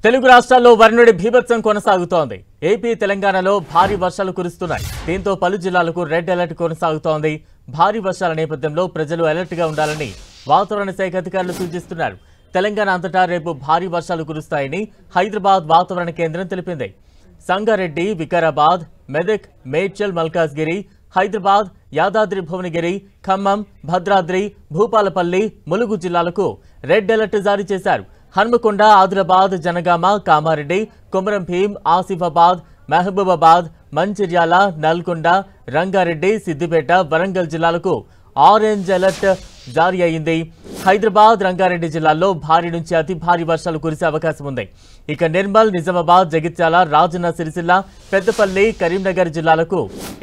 తెలుగు రాష్ట్రాల్లో వరుణుడి బీభత్సం కొనసాగుతోంది. ఏపీ తెలంగాణలో భారీ వర్షాలు కురుస్తున్నాయి. దీంతో పలు జిల్లాలకు రెడ్ అలర్ట్ కొనసాగుతోంది. భారీ వర్షాల నేపథ్యంలో ప్రజలు అలర్ట్ గా ఉండాలని వాతావరణ శాఖ అధికారులు సూచిస్తున్నారు. తెలంగాణ అంతటా రేపు భారీ వర్షాలు కురుస్తాయని హైదరాబాద్ వాతావరణ కేంద్రం తెలిపింది. సంగారెడ్డి, వికారాబాద్, మెదక్, మేడ్చల్, మల్కాజ్గిరి, హైదరాబాద్, యాదాద్రి భువనగిరి, ఖమ్మం, భద్రాద్రి, భూపాలపల్లి, ములుగు జిల్లాలకు రెడ్ అలర్ట్ జారీ చేశారు. హన్మకొండ, ఆదిలాబాద్, జనగామ, కామారెడ్డి, కొమరం భీం, ఆసిఫాబాద్, మహబూబాబాద్, మంచిర్యాల, నల్గొండ, రంగారెడ్డి, సిద్దిపేట, వరంగల్ జిల్లాలకు ఆరెంజ్ అలర్ట్ జారీ అయింది. హైదరాబాద్, రంగారెడ్డి జిల్లాల్లో భారీ నుంచి అతి భారీ వర్షాలు కురిసే అవకాశం ఉంది. ఇక నిర్మల్, నిజామాబాద్, జగిత్యాల, రాజన్న సిరిసిల్ల, పెద్దపల్లి, కరీంనగర్ జిల్లాలకు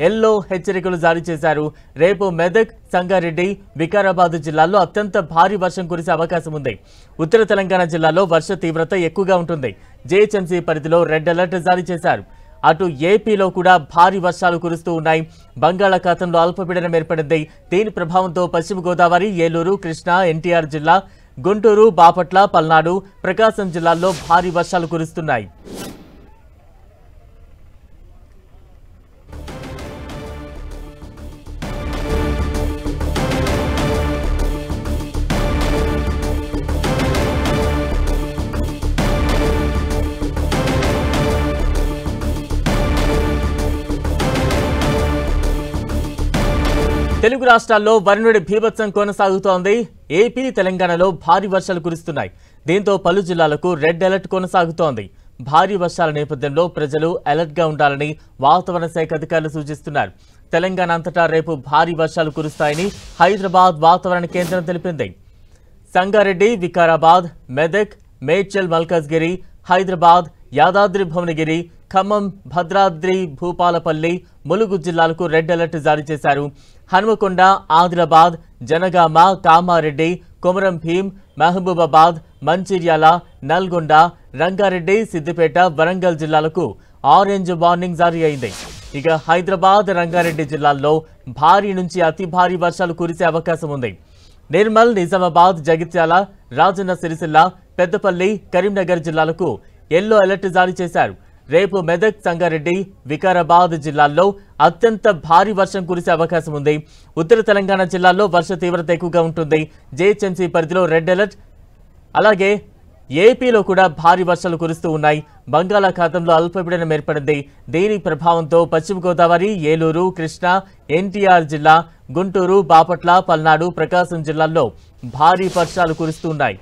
ఎల్లో హెచ్చరికలు జారీ చేశారు. రేపు మెదక్, సంగారెడ్డి, వికారాబాద్ జిల్లాల్లో అత్యంత భారీ వర్షం కురిసే అవకాశం ఉంది. ఉత్తర తెలంగాణ జిల్లాలో వర్ష తీవ్రత ఎక్కువగా ఉంటుంది. జీహెచ్ఎంసీ పరిధిలో రెడ్ అలర్ట్ జారీ చేశారు. అటు ఏపీలో కూడా భారీ వర్షాలు కురుస్తూ ఉన్నాయి. బంగాళాఖాతంలో అల్పపీడనం ఏర్పడింది. దీని ప్రభావంతో పశ్చిమ గోదావరి, ఏలూరు, కృష్ణా, ఎన్టీఆర్ జిల్లా, గుంటూరు, బాపట్ల, పల్నాడు, ప్రకాశం జిల్లాల్లో భారీ వర్షాలు కురుస్తున్నాయి. తెలుగు రాష్ట్రాల్లో వరుణుడి బీభత్సం కొనసాగుతోంది. ఏపీ, తెలంగాణలో భారీ వర్షాలు కురుస్తున్నాయి. దీంతో పలు జిల్లాలకు రెడ్ అలర్ట్ కొనసాగుతోంది. భారీ వర్షాల నేపథ్యంలో ప్రజలు అలర్ట్ గా ఉండాలని వాతావరణ శాఖ అధికారులు సూచిస్తున్నారు. తెలంగాణ అంతటా రేపు భారీ వర్షాలు కురుస్తాయని హైదరాబాద్ వాతావరణ కేంద్రం తెలిపింది. సంగారెడ్డి, వికారాబాద్, మెదక్, మేడ్చల్, మల్కాజ్గిరి, హైదరాబాద్, యాదాద్రి భువనగిరి, ఖమ్మం, భద్రాద్రి, భూపాలపల్లి, ములుగు జిల్లాలకు రెడ్ అలర్ట్ జారీ చేశారు. హన్మకొండ, ఆదిలాబాద్, జనగామ, కామారెడ్డి, కొమరం భీం, మహబూబాబాద్, మంచిర్యాల, నల్గొండ, రంగారెడ్డి, సిద్దిపేట, వరంగల్ జిల్లాలకు ఆరెంజ్ వార్నింగ్ జారీ అయింది. ఇక హైదరాబాద్, రంగారెడ్డి జిల్లాల్లో భారీ నుంచి అతి భారీ వర్షాలు కురిసే అవకాశం ఉంది. నిర్మల్, నిజామాబాద్, జగిత్యాల, రాజన్న సిరిసిల్ల, పెద్దపల్లి, కరీంనగర్ జిల్లాలకు ఎల్లో అలర్ట్ జారీ చేశారు. రేపు మెదక్, సంగారెడ్డి, వికారాబాద్ జిల్లాల్లో అత్యంత భారీ వర్షం కురిసే అవకాశం ఉంది. ఉత్తర తెలంగాణ జిల్లాల్లో వర్ష తీవ్రత ఎక్కువగా ఉంటుంది. జీహెచ్ఎంసీ పరిధిలో రెడ్ అలర్ట్. అలాగే ఏపీలో కూడా భారీ వర్షాలు కురుస్తూ ఉన్నాయి. బంగాళాఖాతంలో అల్పపీడనం ఏర్పడింది. దీని ప్రభావంతో పశ్చిమ గోదావరి, ఏలూరు, కృష్ణా, ఎన్టీఆర్ జిల్లా, గుంటూరు, బాపట్ల, పల్నాడు, ప్రకాశం జిల్లాల్లో భారీ వర్షాలు కురుస్తున్నాయి.